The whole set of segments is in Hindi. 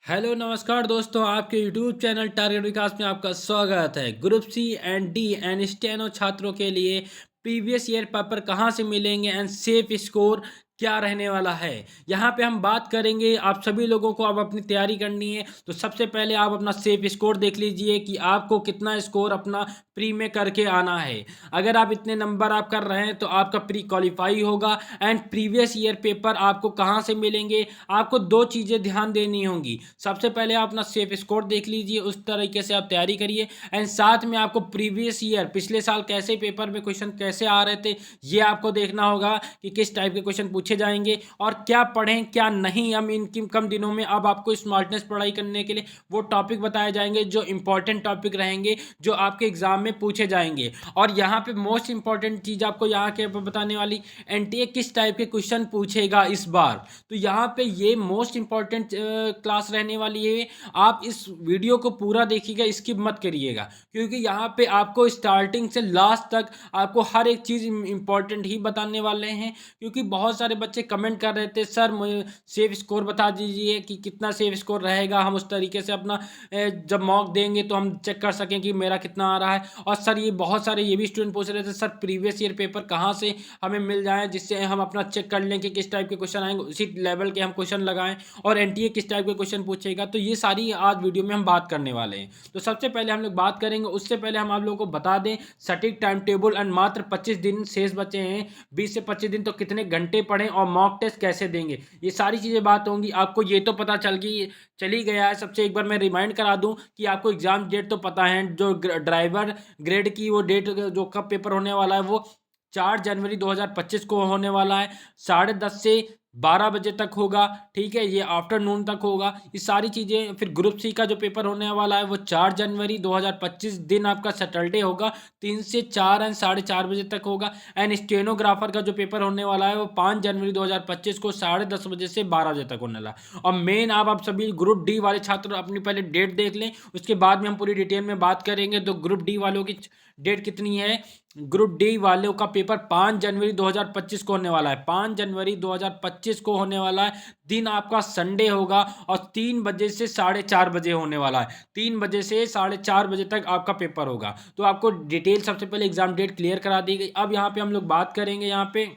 हेलो नमस्कार दोस्तों, आपके यूट्यूब चैनल टारगेट विकास में आपका स्वागत है। Group C and D and steno छात्रों के लिए प्रीवियस ईयर पेपर कहाँ से मिलेंगे एंड सेफ स्कोर क्या रहने वाला है, यहाँ पे हम बात करेंगे। आप सभी लोगों को अब अपनी तैयारी करनी है, तो सबसे पहले आप अपना सेफ स्कोर देख लीजिए कि आपको कितना स्कोर अपना प्री में करके आना है। अगर आप इतने नंबर आप कर रहे हैं तो आपका प्री क्वालिफाई होगा। एंड प्रीवियस ईयर पेपर आपको कहाँ से मिलेंगे, आपको दो चीज़ें ध्यान देनी होंगी। सबसे पहले आप अपना सेफ स्कोर देख लीजिए, उस तरीके से आप तैयारी करिए। एंड साथ में आपको प्रीवियस ईयर पिछले साल कैसे पेपर में क्वेश्चन कैसे आ रहे थे, ये आपको देखना होगा कि किस टाइप के क्वेश्चन पूछे जाएंगे और क्या पढ़ें क्या नहीं। हम इन कम दिनों में अब आपको स्मार्टनेस पढ़ाई करने के लिए वो टॉपिक बताए जाएंगे जो इंपॉर्टेंट टॉपिक रहेंगे, जो आपके एग्जाम में पूछे जाएंगे। और यहाँ पे मोस्ट इंपॉर्टेंट चीज़ आपको यहाँ के बताने वाली, एनटीए किस टाइप के क्वेश्चन पूछेगा इस बार। तो यहाँ पे ये मोस्ट इंपॉर्टेंट क्लास रहने वाली है। आप इस वीडियो को पूरा देखिएगा, स्किप मत करिएगा, क्योंकि यहाँ पे आपको स्टार्टिंग से लास्ट तक आपको हर एक चीज़ इंपॉर्टेंट ही बताने वाले हैं। क्योंकि बहुत सारे बच्चे कमेंट कर रहे थे, सर मुझे सेफ स्कोर बता दीजिए कि कितना सेफ स्कोर रहेगा, हम उस तरीके से अपना जब मॉक देंगे तो हम चेक कर सकें कि मेरा कितना आ रहा है। और सर ये बहुत सारे ये भी स्टूडेंट पूछ रहे थे, सर प्रीवियस ईयर पेपर कहाँ से हमें मिल जाए जिससे हम अपना चेक कर लें कि किस टाइप के क्वेश्चन आएंगे, उसी लेवल के हम क्वेश्चन लगाएं, और एनटीए किस टाइप के क्वेश्चन पूछेगा। तो ये सारी आज वीडियो में हम बात करने वाले हैं। तो सबसे पहले हम लोग बात करेंगे, उससे पहले हम आप लोगों को बता दें सटीक टाइम टेबल। एंड मात्र 25 दिन शेष बचे हैं, 20 से 25 दिन, तो कितने घंटे पढ़ें और मॉक टेस्ट कैसे देंगे, ये सारी चीज़ें बात होंगी। आपको ये तो पता चली गया है। सबसे एक बार मैं रिमाइंड करा दूं कि आपको एग्जाम डेट तो पता है, जो ड्राइवर ग्रेड की वो डेट जो कब पेपर होने वाला है वो 4 जनवरी 2025 को होने वाला है। 10:30 से 12 बजे तक होगा, ठीक है, ये आफ्टरनून तक होगा। ये सारी चीज़ें, फिर ग्रुप सी का जो पेपर होने वाला है वो 4 जनवरी 2025 दिन आपका सैटरडे होगा, 3 से 4 एंड 4:30 बजे तक होगा। एंड स्टेनोग्राफर का जो पेपर होने वाला है वो 5 जनवरी 2025 को 10:30 बजे से 12 बजे तक होने वाला है। और मेन आप सभी ग्रुप डी वाले छात्र अपनी पहले डेट देख लें, उसके बाद में हम पूरी डिटेल में बात करेंगे। तो ग्रुप डी वालों की डेट कितनी है, ग्रुप डी वालों का पेपर 5 जनवरी 2025 को होने वाला है। 5 जनवरी 2025 को होने वाला है, दिन आपका संडे होगा, और 3 बजे से 4:30 बजे होने वाला है। 3 बजे से 4:30 बजे तक आपका पेपर होगा। तो आपको डिटेल सबसे पहले एग्जाम डेट क्लियर करा दी गई। अब यहाँ पे हम लोग बात करेंगे, यहाँ पे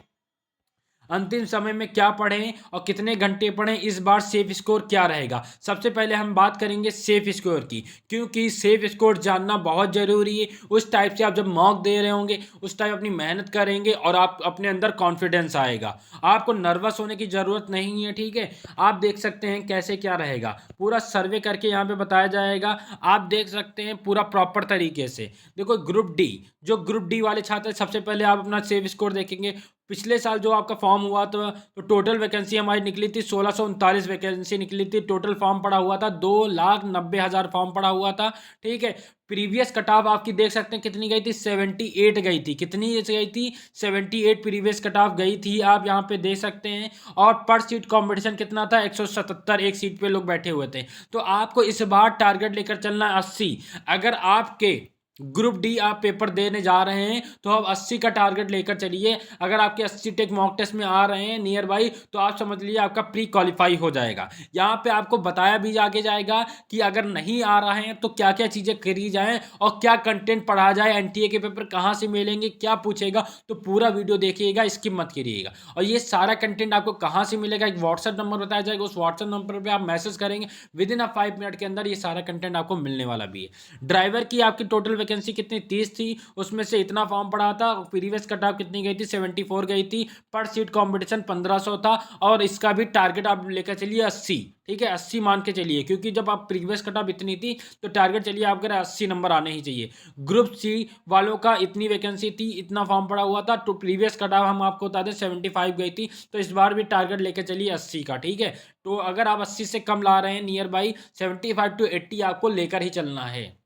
अंतिम समय में क्या पढ़ें और कितने घंटे पढ़ें, इस बार सेफ स्कोर क्या रहेगा। सबसे पहले हम बात करेंगे सेफ स्कोर की, क्योंकि सेफ स्कोर जानना बहुत ज़रूरी है। उस टाइप से आप जब मॉक दे रहे होंगे उस टाइप अपनी मेहनत करेंगे और आप अपने अंदर कॉन्फिडेंस आएगा, आपको नर्वस होने की ज़रूरत नहीं है, ठीक है। आप देख सकते हैं कैसे क्या रहेगा, पूरा सर्वे करके यहाँ पे बताया जाएगा। आप देख सकते हैं पूरा प्रॉपर तरीके से। देखो ग्रुप डी, जो ग्रुप डी वाले छात्र, सबसे पहले आप अपना सेफ स्कोर देखेंगे। पिछले साल जो आपका फॉर्म हुआ था तो टोटल वैकेंसी हमारी निकली थी 1639 वैकेंसी निकली थी। टोटल फॉर्म पड़ा हुआ था 2,90,000 फॉर्म पड़ा हुआ था, ठीक है। प्रीवियस कट ऑफ आपकी देख सकते हैं कितनी गई थी, 78 गई थी। कितनी गई थी, 78 प्रीवियस कट ऑफ गई थी, आप यहाँ पे देख सकते हैं। और पर सीट कंपटीशन कितना था, 177 एक सीट पे लोग बैठे हुए थे। तो आपको इस बार टारगेट लेकर चलना है 80। अगर आपके ग्रुप डी आप पेपर देने जा रहे हैं तो आप 80 का टारगेट लेकर चलिए। अगर आपके 80 टेक मॉक टेस्ट में आ रहे हैं नियर बाई, तो आप समझ लीजिए आपका प्री क्वालिफाई हो जाएगा। यहाँ पे आपको बताया भी आगे जाएगा कि अगर नहीं आ रहे हैं तो क्या क्या चीज़ें करी जाएं और क्या कंटेंट पढ़ा जाए, एनटीए के पेपर कहाँ से मिलेंगे, क्या पूछेगा। तो पूरा वीडियो देखिएगा, स्किप मत करिएगा। और ये सारा कंटेंट आपको कहाँ से मिलेगा, एक व्हाट्सएप नंबर बताया जाएगा, उस व्हाट्सएप नंबर पर आप मैसेज करेंगे, विद इन 5 मिनट के अंदर ये सारा कंटेंट आपको मिलने वाला भी है। ड्राइवर की आपकी टोटल वैकेंसी कितनी, 30 थी, उसमें से इतना फॉर्म पड़ा था। प्रीवियस कट ऑफ कितनी गई थी, 74 गई थी। पर सीट कंपटीशन 1500 था, और इसका भी टारगेट आप लेकर चलिए 80, ठीक है, 80 मान के चलिए, क्योंकि जब आप प्रीवियस कट ऑफ इतनी थी तो टारगेट चलिए आपके 80 नंबर आने ही चाहिए। ग्रुप सी वालों का इतनी वैकेंसी थी, इतना फॉर्म पड़ा हुआ था, तो प्रीवियस कट ऑफ हम आपको बता दें 75 गई थी। तो इस बार भी टारगेट लेकर चलिए 80 का, ठीक है। तो अगर आप 80 से कम ला रहे हैं, नियर बाई 75 to 80 आपको लेकर ही चलना है।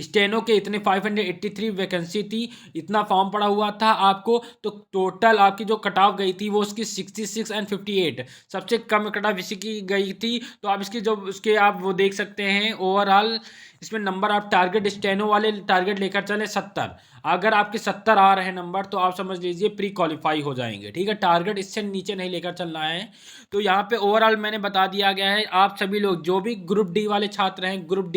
स्टेनो के इतने 583 वैकेंसी थी, इतना फॉर्म पड़ा हुआ था आपको, तो टोटल आपकी जो कट ऑफ गई थी वो उसकी 66 एंड 58, सबसे कम कट ऑफ इसी की गई थी। तो आप इसकी जो उसके आप वो देख सकते हैं ओवरऑल इसमें नंबर, आप टारगेट स्टेनो वाले टारगेट लेकर चले 70, अगर आपके 70 आ रहे हैं नंबर तो आप समझ लीजिए प्री क्वालिफाई हो जाएंगे, ठीक है। टारगेट इससे नीचे नहीं लेकर चलना है। तो यहाँ पे ओवरऑल मैंने बता दिया गया है, आप सभी लोग जो भी ग्रुप डी वाले छात्र हैं, ग्रुप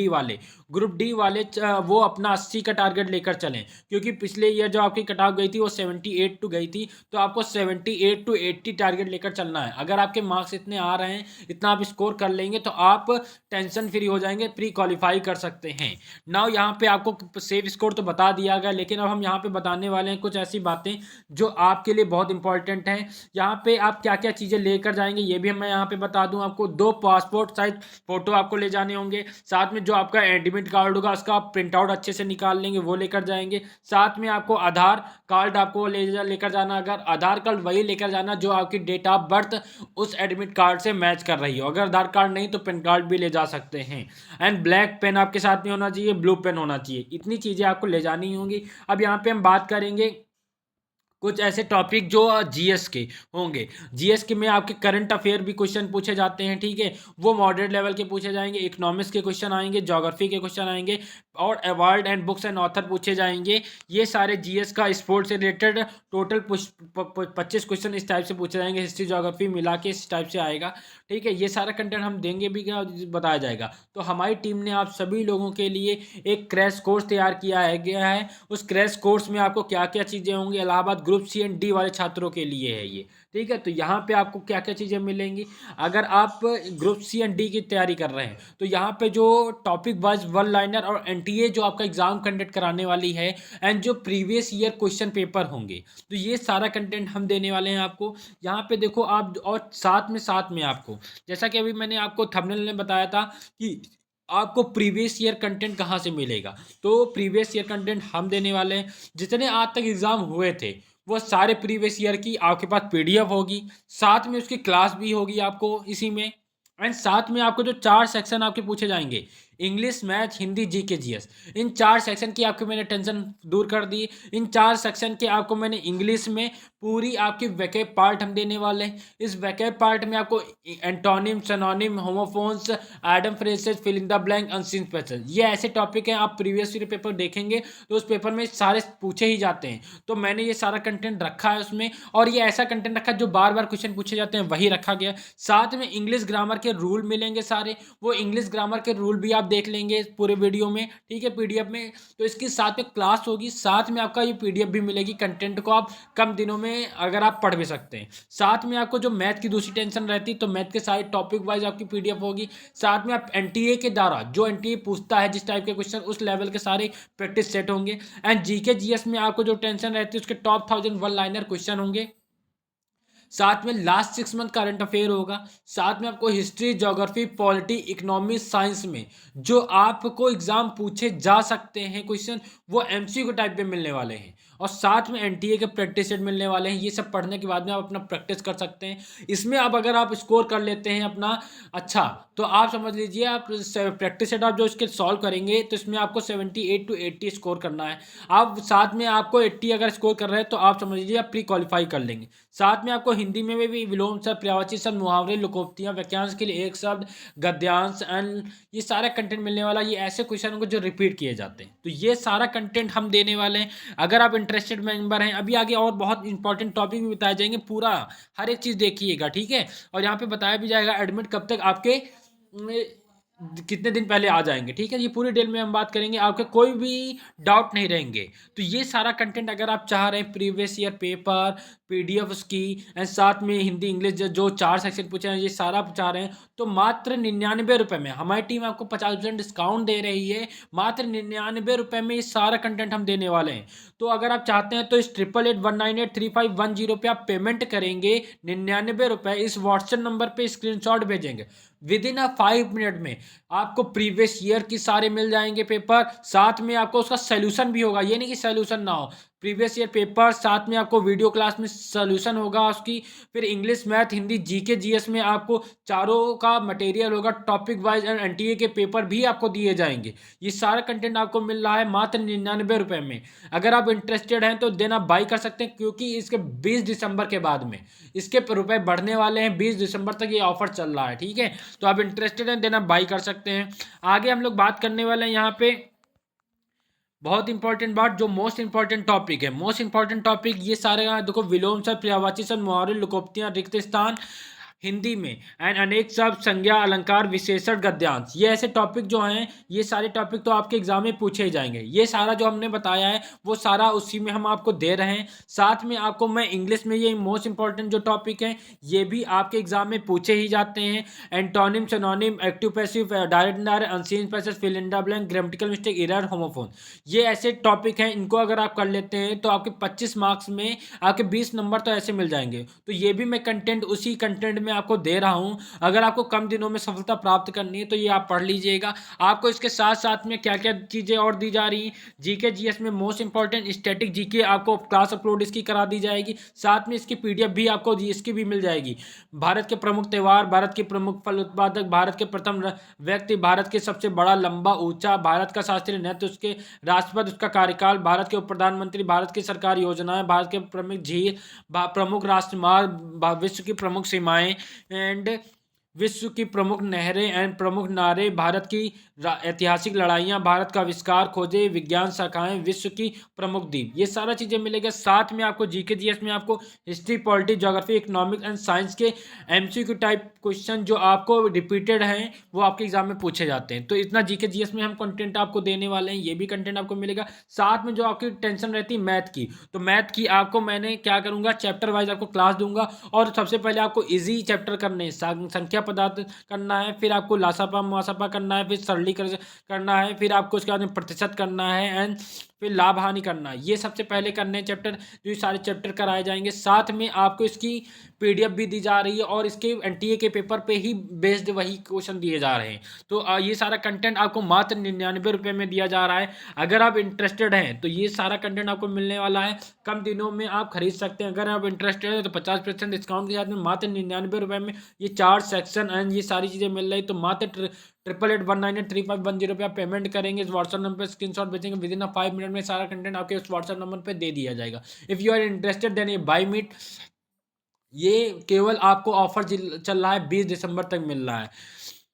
डी वाले वो अपना 80 का टारगेट लेकर चलें, क्योंकि पिछले ईयर जो आपकी कट ऑफ गई थी वो 78 टू गई थी, तो आपको 78 टू 80 टारगेट लेकर चलना है। अगर आपके मार्क्स इतने आ रहे हैं, इतना आप स्कोर कर लेंगे तो आप टेंशन फ्री हो जाएंगे, प्री क्वालिफाई कर सकते हैं। नाउ यहाँ पे आपको सेफ स्कोर तो बता दिया गया, लेकिन अब हम यहाँ पे बताने वाले हैं कुछ ऐसी बातें जो आपके लिए बहुत इंपॉर्टेंट हैं। यहाँ पे आप क्या क्या चीज़ें लेकर जाएंगे ये भी मैं यहाँ पे बता दूं आपको। 2 पासपोर्ट साइज फोटो आपको ले जाने होंगे, साथ में जो आपका एडमिट कार्ड होगा उसका आप प्रिंट आउट अच्छे से निकाल लेंगे, वो लेकर जाएंगे। साथ में आपको आधार कार्ड आपको लेकर जाना, अगर आधार कार्ड वही लेकर जाना जो आपकी डेट ऑफ बर्थ उस एडमिट कार्ड से मैच कर रही हो, अगर आधार कार्ड नहीं तो पेन कार्ड भी ले जा सकते हैं। एंड ब्लैक पेन आपके साथ में होना चाहिए, ब्लू पेन होना चाहिए, इतनी चीज़ें आपको ले जानी होंगी। अब यहाँ पे हम बात करेंगे कुछ ऐसे टॉपिक जो जीएस के होंगे। जीएस के में आपके करंट अफेयर भी क्वेश्चन पूछे जाते हैं, ठीक है, वो मॉडरेट लेवल के पूछे जाएंगे। इकोनॉमिक्स के क्वेश्चन आएंगे, ज्योग्राफी के क्वेश्चन आएंगे, और award and books and author पूछे जाएंगे। ये सारे जीएस का स्पोर्ट्स से रिलेटेड टोटल 25 क्वेश्चन इस टाइप से पूछे जाएंगे, हिस्ट्री ज्योग्राफी मिला के इस टाइप से आएगा, ठीक है। ये सारा कंटेंट हम देंगे भी क्या बताया जाएगा। तो हमारी टीम ने आप सभी लोगों के लिए एक क्रैश कोर्स तैयार किया है गया है। उस क्रैश कोर्स में आपको क्या क्या चीज़ें होंगी, Allahabad group C and D वाले छात्रों के लिए है ये, ठीक है। तो यहाँ पे आपको क्या क्या चीज़ें मिलेंगी, अगर आप ग्रुप सी एंड डी की तैयारी कर रहे हैं तो यहाँ पे जो टॉपिक वाइज वन लाइनर और एनटीए जो आपका एग्जाम कंडक्ट कराने वाली है, एंड जो प्रीवियस ईयर क्वेश्चन पेपर होंगे, तो ये सारा कंटेंट हम देने वाले हैं आपको। यहाँ पे देखो आप, और साथ में आपको, जैसा कि अभी मैंने आपको थंबनेल में बताया था कि आपको प्रीवियस ईयर कंटेंट कहाँ से मिलेगा, तो प्रीवियस ईयर कंटेंट हम देने वाले हैं। जितने आज तक एग्ज़ाम हुए थे वो सारे प्रीवियस ईयर की आपके पास पीडीएफ होगी, साथ में उसकी क्लास भी होगी आपको इसी में। एंड साथ में आपको जो 4 सेक्शन आपके पूछे जाएंगे, English, math, Hindi, GK, GS, इन 4 सेक्शन की आपको मैंने टेंशन दूर कर दी। इन 4 सेक्शन के आपको मैंने इंग्लिश में पूरी आपकी वैकेब पार्ट हम देने वाले हैं। इस वैकेब पार्ट में आपको antonym, synonym, homophones, idiom phrases, fill in the blank, unseen passage, ये ऐसे टॉपिक हैं आप प्रीवियस ईयर पेपर देखेंगे तो उस पेपर में सारे पूछे ही जाते हैं। तो मैंने ये सारा कंटेंट रखा है उसमें, और ये ऐसा कंटेंट रखा है जो बार बार क्वेश्चन पूछे जाते हैं वही रखा गया। साथ में इंग्लिश ग्रामर के रूल मिलेंगे सारे, वो इंग्लिश ग्रामर के रूल भी आप देख लेंगे पूरे वीडियो में, ठीक है, पीडीएफ में। तो इसके साथ में क्लास होगी, साथ में आपका ये पीडीएफ भी मिलेगी, कंटेंट को आप कम दिनों में अगर आप पढ़ भी सकते हैं। साथ में आपको जो मैथ की दूसरी टेंशन रहती तो मैथ के सारे टॉपिक वाइज आपकी पीडीएफ होगी। साथ में आप एनटीए के द्वारा जो एनटीए पूछता है जिस टाइप के क्वेश्चन, उस लेवल के सारे प्रैक्टिस सेट होंगे। एंड जीके जीएस में आपको जो टेंशन रहती है उसके टॉप 1000 वन लाइनर क्वेश्चन होंगे। साथ में लास्ट 6 मंथ करंट अफेयर होगा। साथ में आपको history, geography, polity, economy, science में जो आपको एग्जाम पूछे जा सकते हैं क्वेश्चन, वो एमसीक्यू टाइप पे मिलने वाले हैं। और साथ में एनटीए के प्रैक्टिस सेट मिलने वाले हैं। ये सब पढ़ने के बाद में आप अपना प्रैक्टिस कर सकते हैं। इसमें अब अगर आप स्कोर कर लेते हैं अपना अच्छा, तो आप समझ लीजिए आप प्रैक्टिस सेट आप जो इसके सॉल्व करेंगे तो इसमें आपको 78 टू 80 स्कोर करना है। आप साथ में आपको 80 अगर स्कोर कर रहे हैं तो आप समझ लीजिए आप प्री क्वालिफाई कर लेंगे। साथ में आपको हिंदी में भी विलोम शब्द, पर्यायवाची शब्द, मुहावरे, लोकोक्तियाँ, वाक्यांश के लिए एक शब्द, गद्यांश, एंड ये सारा कंटेंट मिलने वाला। ये ऐसे क्वेश्चन होंगे जो रिपीट किए जाते हैं। तो ये सारा कंटेंट हम देने वाले हैं। अगर आप इंटरेस्टेड मेंबर हैं, अभी आगे और बहुत इंपॉर्टेंट टॉपिक भी बताए जाएंगे, पूरा हर एक चीज़ देखिएगा, ठीक है। और यहाँ पे बताया भी जाएगा एडमिट कब तक आपके कितने दिन पहले आ जाएंगे, ठीक है। ये पूरी डिटेल में हम बात करेंगे, आपके कोई भी डाउट नहीं रहेंगे। तो ये सारा कंटेंट अगर आप चाह रहे हैं प्रीवियस ईयर पेपर, पीडीएफ उसकी, एंड साथ में हिंदी इंग्लिश जो 4 सेक्शन पूछे हैं, ये सारा आप चाह रहे हैं तो मात्र 99 रुपये में हमारी टीम आपको 50% डिस्काउंट दे रही है। मात्र 99 रुपये में ये सारा कंटेंट हम देने वाले हैं। तो अगर आप चाहते हैं तो इस 8881983510 पे आप पेमेंट करेंगे 99 रुपये, इस व्हाट्सएप नंबर पे स्क्रीनशॉट भेजेंगे, विद इन 5 मिनट में आपको प्रीवियस ईयर की सारे मिल जाएंगे पेपर। साथ में आपको उसका सोल्यूशन भी होगा, ये नहीं कि सोल्यूशन ना हो, प्रीवियस ईयर पेपर, साथ में आपको वीडियो क्लास में सोल्यूशन होगा उसकी, फिर English, math, Hindi, GK, GS में आपको चारों का मटेरियल होगा, टॉपिक वाइज, एंड एनटीए के पेपर भी आपको दिए जाएंगे। ये सारा कंटेंट आपको मिल रहा है मात्र 99 रुपये में। अगर आप इंटरेस्टेड हैं तो देन आप बाई कर सकते हैं, क्योंकि इसके 20 दिसंबर के बाद में इसके रुपए बढ़ने वाले हैं। 20 दिसंबर तक ये ऑफर चल रहा है, ठीक है। तो आप इंटरेस्टेड हैं देन आप बाई कर सकते हैं। आगे हम लोग बात करने वाले हैं यहाँ पे बहुत इंपॉर्टेंट बात, जो मोस्ट इंपॉर्टेंट टॉपिक है। मोस्ट इंपॉर्टेंट टॉपिक ये सारे देखो, विलोम शब्द, पर्यायवाची शब्द, मुहावरे, लोकोक्तियां, रिक्त स्थान हिंदी में, एंड अनेक शब्द, संज्ञा, अलंकार, विशेषण, गद्यांश, ये ऐसे टॉपिक जो हैं, ये सारे टॉपिक तो आपके एग्जाम में पूछे ही जाएंगे। ये सारा जो हमने बताया है वो सारा उसी में हम आपको दे रहे हैं। साथ में आपको मैं इंग्लिश में, ये मोस्ट इंपॉर्टेंट जो टॉपिक हैं ये भी आपके एग्जाम में पूछे ही जाते हैं। Antonym, synonym, active passive, direct indirect, unseen passage, fill in the blank, grammatical mistake, error, homophone, ये ऐसे टॉपिक हैं। इनको अगर आप कर लेते हैं तो आपके 25 मार्क्स में आपके 20 नंबर तो ऐसे मिल जाएंगे। तो ये भी मैं कंटेंट उसी कंटेंट में आपको दे रहा हूं। अगर आपको कम दिनों में सफलता प्राप्त करनी है तो ये आप पढ़ लीजिएगा। आपको इसके साथ साथ में क्या क्या चीज़ें और दी जा रही हैं, जीके जीएस में मोस्ट इंपॉर्टेंट स्टैटिक जीके आपको क्लास अपलोड इसकी करा दी जाएगी। साथ में इसकी पीडीएफ भी आपको इसकी भी मिल जाएगी। भारत के प्रमुख त्यौहार, भारत के प्रमुख फल उत्पादक, भारत के प्रथम व्यक्ति, भारत के सबसे बड़ा लंबा ऊंचा, भारत का शास्त्रीय नृत्य, उसके राष्ट्रपति, उसका कार्यकाल, भारत के उप प्रधानमंत्री, भारत की सरकारी योजनाएं, भारत के प्रमुख झील, प्रमुख राष्ट्रमार्ग, विश्व की प्रमुख सीमाएं एंड विश्व की प्रमुख नहरें एंड प्रमुख नारे, भारत की ऐतिहासिक लड़ाइयाँ, भारत का आविष्कार, खोजे, विज्ञान शाखाएं, विश्व की प्रमुख द्वीप, ये सारा चीज़ें मिलेगा। साथ में आपको जीके जीएस में आपको history, politics, geography, economics and science के एमसीक्यू टाइप क्वेश्चन जो आपको रिपीटेड हैं वो आपके एग्जाम में पूछे जाते हैं। तो इतना जीके जीएस में हम कंटेंट आपको देने वाले हैं, ये भी कंटेंट आपको मिलेगा। साथ में जो आपकी टेंशन रहती है मैथ की, तो मैथ की आपको मैंने क्या करूँगा, चैप्टर वाइज आपको क्लास दूंगा। और सबसे पहले आपको ईजी चैप्टर करने, संख्या पदार्थ करना है, फिर आपको लासापा मुआसापा करना है, फिर सरलीकरण करना है, फिर आपको उसके बाद में प्रतिशत करना है, एंड फिर लाभ हानि करना है। ये सबसे पहले करने हैं चैप्टर, जो ये सारे चैप्टर कराए जाएंगे। साथ में आपको इसकी पीडीएफ भी दी जा रही है और इसके एनटीए के पेपर पे ही बेस्ड वही क्वेश्चन दिए जा रहे हैं। तो ये सारा कंटेंट आपको मात्र 99 रुपये में दिया जा रहा है। अगर आप इंटरेस्टेड हैं तो ये सारा कंटेंट आपको मिलने वाला है, कम दिनों में आप खरीद सकते हैं। अगर आप इंटरेस्टेड हैं तो 50% डिस्काउंट के साथ में मात्र 99 रुपये में ये 4 सेक्शन एंड ये सारी चीज़ें मिल रही। तो मात्र 8881983510 पे आप पेमेंट करेंगे, इस व्हाट्सअप नंबर पर स्क्रीनशॉट भेजेंगे, विद इन 5 मिनट में सारा कंटेंट आपके उस व्हाट्सअप नंबर पे दे दिया जाएगा। If you are interested then ये बाय मीट, ये केवल आपको ऑफर चल रहा है 20 दिसंबर तक मिल रहा है।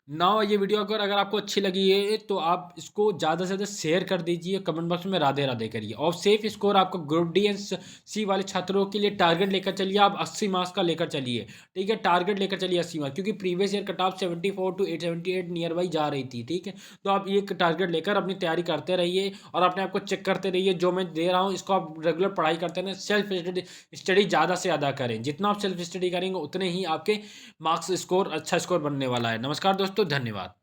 नाउ ये वीडियो अगर आपको अच्छी लगी है तो आप इसको ज़्यादा से ज़्यादा शेयर कर दीजिए, कमेंट बॉक्स में राधे राधे करिए। और सेफ स्कोर आपको ग्रुप डी एंड सी वाले छात्रों के लिए टारगेट लेकर चलिए, आप 80 मार्क्स का लेकर चलिए, ठीक है। टारगेट लेकर चलिए 80 मार्क्स, क्योंकि previous year cut off 74 to 878 near by जा रही थी, ठीक है। तो आप ये टारगेट लेकर अपनी तैयारी करते रहिए और अपने आप को चेक करते रहिए। जो मैं दे रहा हूँ इसको आप रेगुलर पढ़ाई करते रहें, सेल्फ स्टडी ज़्यादा से ज़्यादा करें। जितना आप सेल्फ स्टडी करेंगे उतने ही आपके मार्क्स स्कोर अच्छा स्कोर बनने वाला है। नमस्कार दोस्तों, धन्यवाद।